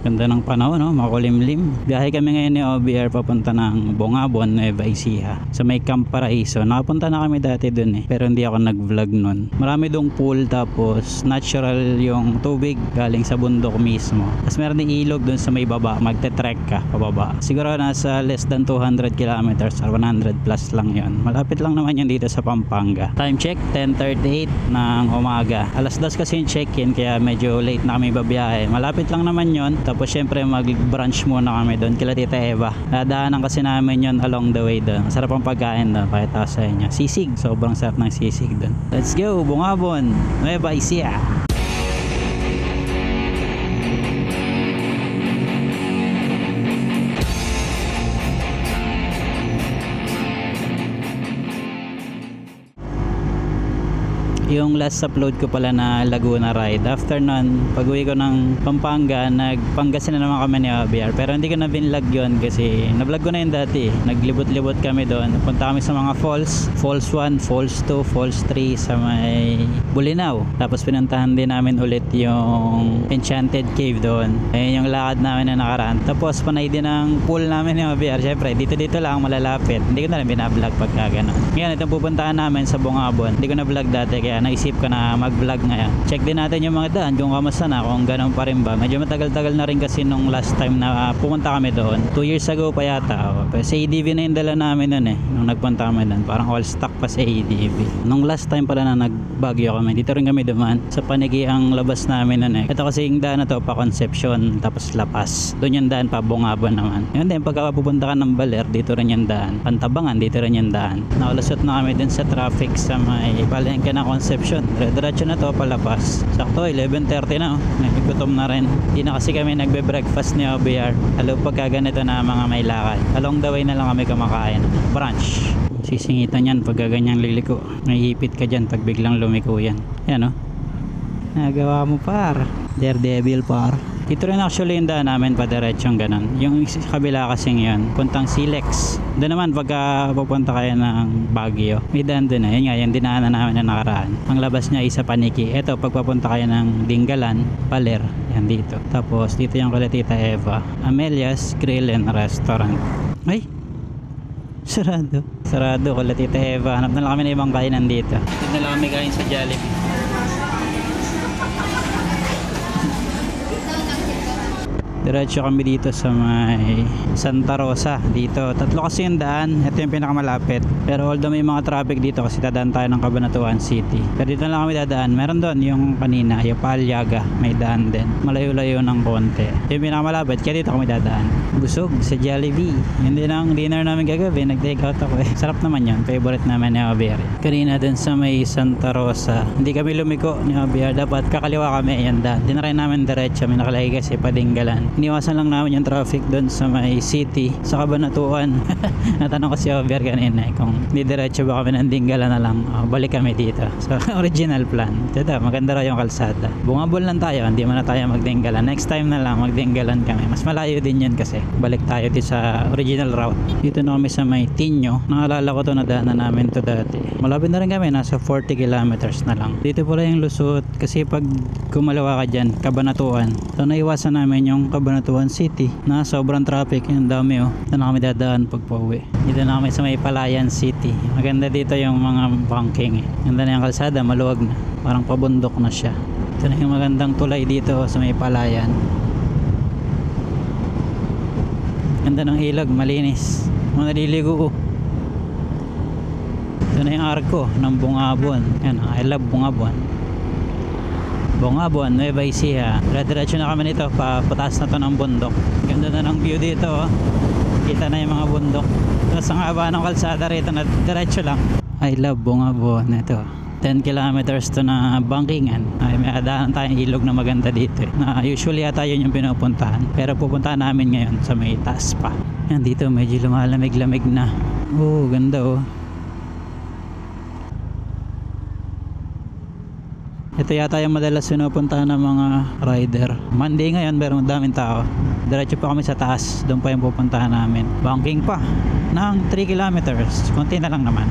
Ganda ng panahon, no? Makulimlim. Biyahe kami ngayon ni OBR papunta ng Bongabon, Nueva Ecija. Sa may Camp Paraiso. Nakapunta na kami dati dun eh. Pero hindi ako nag-vlog nun. Marami dong pool, tapos natural yung tubig galing sa bundok mismo. Tapos meron din ilog dun sa may baba. Magte-trek ka pababa. Siguro nasa less than 200 kilometers or 100 plus lang yon. Malapit lang naman yun dito sa Pampanga. Time check, 10:38 ng umaga. Alas 2 kasi yung check-in, kaya medyo late na kami babiyahe. Malapit lang naman yon. Tapos syempre mag-brunch muna kami doon kila Tita Eva. Daanan kasi namin yon along the way doon. Masarap ang pagkain doon, pakita ko sa inyo. Sisig, sobrang sarap ng sisig doon. Let's go, Bongabon, Nueva Ecija. Yung last upload ko pala na Laguna ride. After nun, pag uwi ko ng Pampanga, nagpanggasin na naman kami ni OBR. Pero hindi ko na binlog yun kasi na-vlog ko na yun dati. Naglibot-libot kami doon. Punta kami sa mga falls. Falls 1, Falls 2, Falls 3 sa may Bulinaw. Tapos pinuntahan din namin ulit yung Enchanted Cave doon. Ayun yung lakad namin na nakaraan. Tapos panay din ang pool namin ni OBR. Siyempre, dito lang malalapit. Hindi ko na rin binablog pagka gano'n. Ngayon, itong pupuntahan namin sa Bongabon. Hindi ko na vlog dati kaya naisip ko na mag-vlog ngayon. Check din natin yung mga daan kung kamusta na, kung ganun pa rin ba. Medyo matagal-tagal na rin kasi nung last time na pumunta kami doon. 2 years ago pa yata. Pero sa ADV na yung dala namin noon eh. Nung nagpunta kami doon, parang all stock pa sa ADV. Nung last time pala na nagbagyo kami, dito rin kami dumaan. Sa Panigi ang labas namin noon eh. Ito kasi yung daan na to pa Concepcion, tapos Lapas. Doon yung daan pa Bongabon naman. Yun din, pagka pupunta ka ng Baler, dito rin yung daan. Pantabangan, dito rin yung daan. Nakalusot na kami dun sa traffic sa may palengke na Concepcion. Diretso na to palabas. Sakto 11:30 na. Nagigutom na rin. Hindi na kasi kami nagbe-breakfast ni OBR. Halo pagka ganito na mga may lakad. Along the way na lang kami kumakain. Brunch. Sisingitan yan pagka ganyang liliko. May hipit ka dyan pag biglang lumiko yan. Yan o. Nagawa mo par. Daredevil par. Dito rin actually yung daan namin pa diretsong ganun. Yung kabila kasing yun, puntang Silex. Doon naman pagka pupunta kayo ng Baguio, may daan doon na. Yun nga, yung dinaanan namin na nakaraan. Ang labas niya isa Paniki. Ito, pagpapunta kayo ng Dingalan, Paler. Yan dito. Tapos dito yung kala Tita Eva. Amelia's Grill and Restaurant. Ay! Sarado. Sarado kala Tita Eva. Hanap na lang kami na ibang kainan dito. Hanap na lang kami kain sa Jollibee. Diretso kami dito sa may Santa Rosa. Dito, tatlo kasi yung daan. Ito yung pinakamalapit. Pero although may mga traffic dito kasi dadaan tayo ng Cabanatuan City. Pero dito lang kami dadaan. Meron doon yung kanina, yung Palyaga. May daan din. Malayo-layo ng konti. Yung pinakamalapit, kaya dito kami dadaan. Busog sa Jollibee. Yun din ang dinner namin kagabi. Nag-take out ako eh. Sarap naman yun. Favorite namin ni OBR. Kanina din sa may Santa Rosa. Hindi kami lumiko ni OBR. Dapat kakaliwa kami. Yan daan. Di na rin namin diretso. May nakalagay kasi Padinggalan. Iniwasan lang namin yung traffic doon sa may city, sa Cabanatuan. Natanong ko si OBR kanina kung didiretso ba kami ng Dingalan na lang. Balik kami dito. So, original plan. Ito, maganda raw yung kalsada. Bungabol lang tayo, hindi man na tayo magdinggalan. Next time na lang magdinggalan kami. Mas malayo din yan kasi. Balik tayo dito sa original route. Dito na kami sa may Tinyo. Naalala ko to na daanan namin to dati. Malapit na rin kami, nasa 40 kilometers na lang. Dito pala yung lusot kasi pag kumalawa ka dyan, Cabanatuan. So, naiwasan namin yung Cabanatuan City na sobrang traffic, yung dami oh. Ito na kami dadaan pag pauwi. Dito na kami sa may Palayan City. Maganda dito yung mga banking eh. Ganda na yung kalsada, maluwag na. Parang pabundok na siya. Ito na yung magandang tulay dito sa may Palayan. Ganda ng ilog, malinis. Mga naliligo oh. Ito na yung arko ng Bongabon. Yan, I love Bongabon. Bongabon, Nueva Ecija. Diretso na kami nito, pataas na to ng bundok. Ganda na ng view dito oh. Kita na yung mga bundok. Tapos ang haba ng kalsada rito na diretso lang. I love Bongabon. Ito 10 kilometers to na Bankingan. Ay, may adaan tayong ilog na maganda dito eh. Na usually ata yun yung pinupuntahan. Pero pupuntahan namin ngayon sa may taas pa. Yan dito medyo lumalamig-lamig na. Oh, ganda oh. Ito yata yung madalas sinupuntahan ng mga rider. Monday ngayon pero madaming tao. Diretso pa kami sa taas. Doon pa yung pupuntahan namin. Banking pa ng 3 kilometers. Konti na lang naman.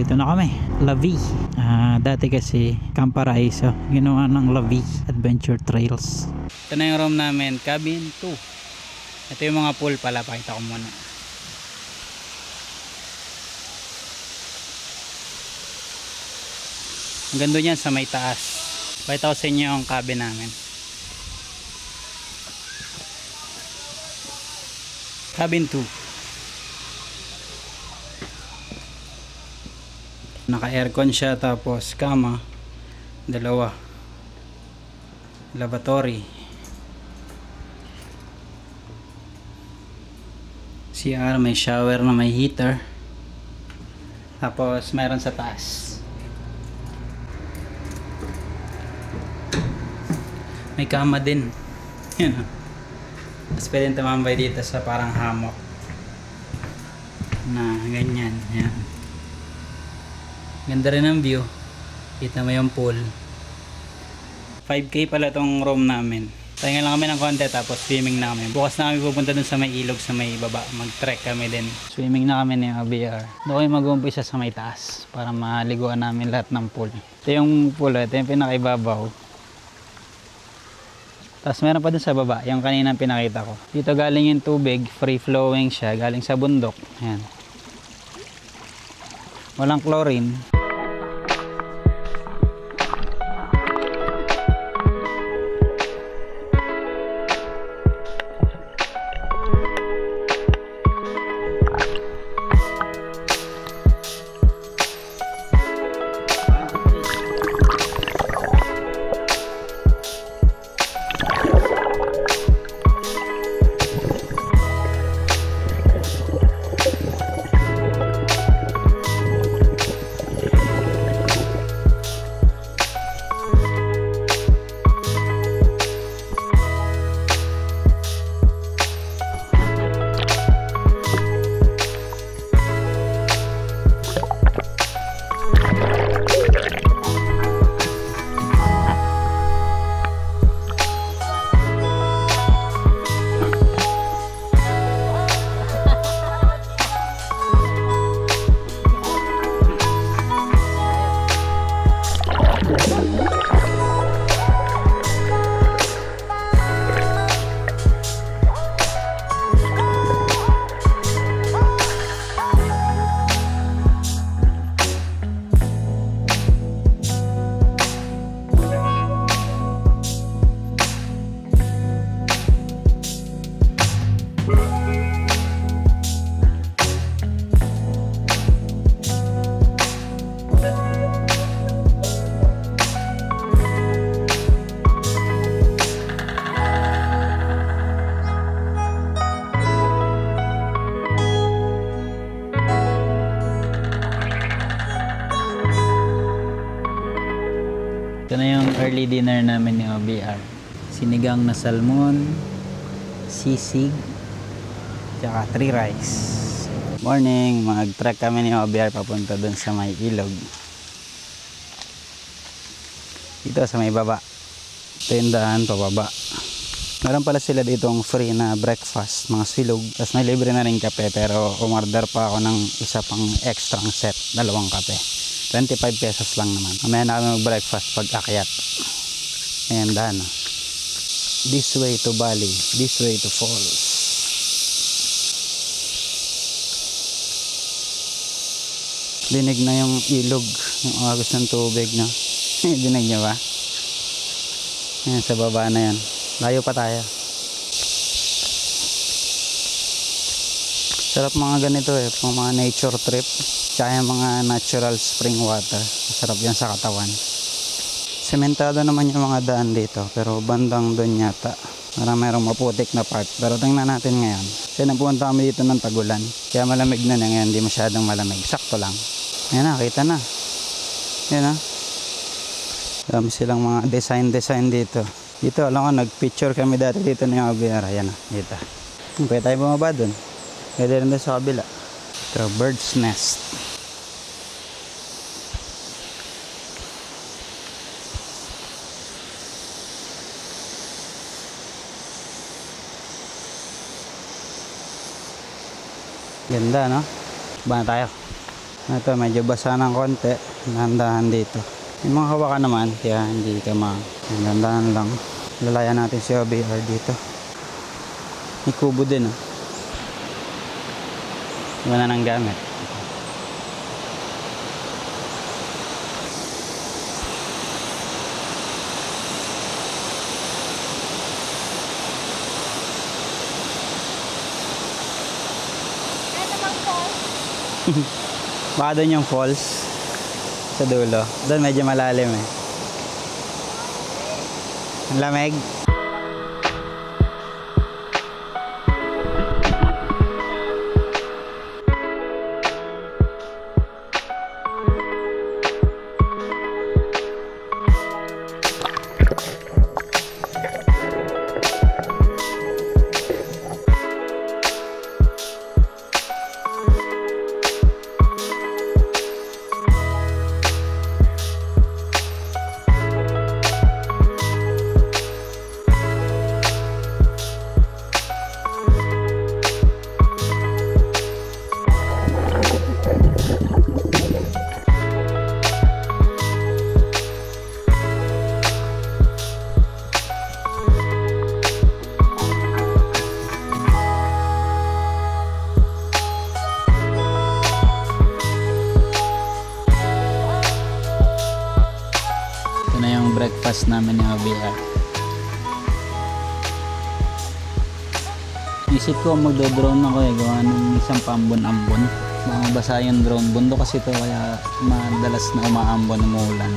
Dito na kami, La Vie. Dati kasi Camparaiso, ginawa ng La Vie Adventure Trails. Ito na yung room namin, cabin 2. Ito yung mga pool pala, pakita ko muna. Ang ganda niyan sa may taas. Pakita ko sa inyo yung cabin namin. Cabin 2. Naka-aircon siya, tapos kama, dalawa, lavatory, CR, may shower na may heater, tapos mayroon sa taas, may kama din. Yan. Tapos pwedeng tumambay dito sa parang hammock na ganyan. Yan. Ganda rin ang view. Kita mo yung pool. 5K pala tong room namin. Tahinga lang kami ng konti, tapos swimming na kami. Bukas na kami pupunta dun sa may ilog sa may baba. Mag-trek kami din. Swimming na kami ni ABR. Doon kami mag-umpisa sa may taas para maliguan namin lahat ng pool. Ito yung pool. Ito yung pinakaibabaw. Tapos meron pa dun sa baba, yung kanina pinakita ko. Dito galing yung tubig. Free flowing siya. Galing sa bundok. Ayan. Walang chlorine. Ito na yung early dinner namin ni OBR. Sinigang na salmon, sisig, tsaka 3 rice. Morning, mag-trek kami ni OBR papunta dun sa may ilog. Dito sa may baba. Ito yung daan pababa. Meron pala sila ditong free na breakfast, mga silog. Tapos may libre na rin kape, pero umorder pa ako ng isa pang extra set, 2 kape. 25 pesos lang naman. Mamaya na kami mag-breakfast pag akyat. Ayan, daan. This way to Bali. This way to Falls. Dinig na yung ilog. Yung agos ng tubig, no? Dinig niyo ba? Ayan, sa baba na yan. Layo pa tayo. Sarap mga ganito eh. Pang mga nature trip. Tsaka yung mga natural spring water. Sarap yan sa katawan. Sementado naman yung mga daan dito. Pero bandang doon yata. Parang mayroong maputik na part. Pero tingnan natin ngayon. Kasi napunta kami dito ng tagulan. Kaya malamig na ngayon. Hindi masyadong malamig. Sakto lang. Ayan na. Kita na. Ayan na. Dami silang mga design dito. Dito alam ko nag-picture kami dati dito ng ABR. Ayan na. Dito. Pwede tayo bumaba doon. Pwede rin doon sa kabila. Ito. Bird's nest. Ganda, no? Ba na tayo. Ito, medyo basa ng konti. Dahan-dahan dito. Yung mga hawakan naman, kaya hindi ka dahan-dahan lang. Lalayan natin si OBR dito. May kubo din, oh. Iba na ng gamit. Baka doon yung falls sa dulo. Doon medyo malalim eh. Ang lamig. Breakfast namin ni OBR. Isip ko magdo-drone ako eh, gawa ng isang paambon-ambon. Baka mabasa yung drone. Bundok kasi ito kaya madalas na umaambon, umuulan.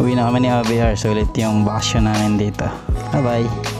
Uwi na kami ni OBR. Sulit yung bakasyon namin dito. Bye bye.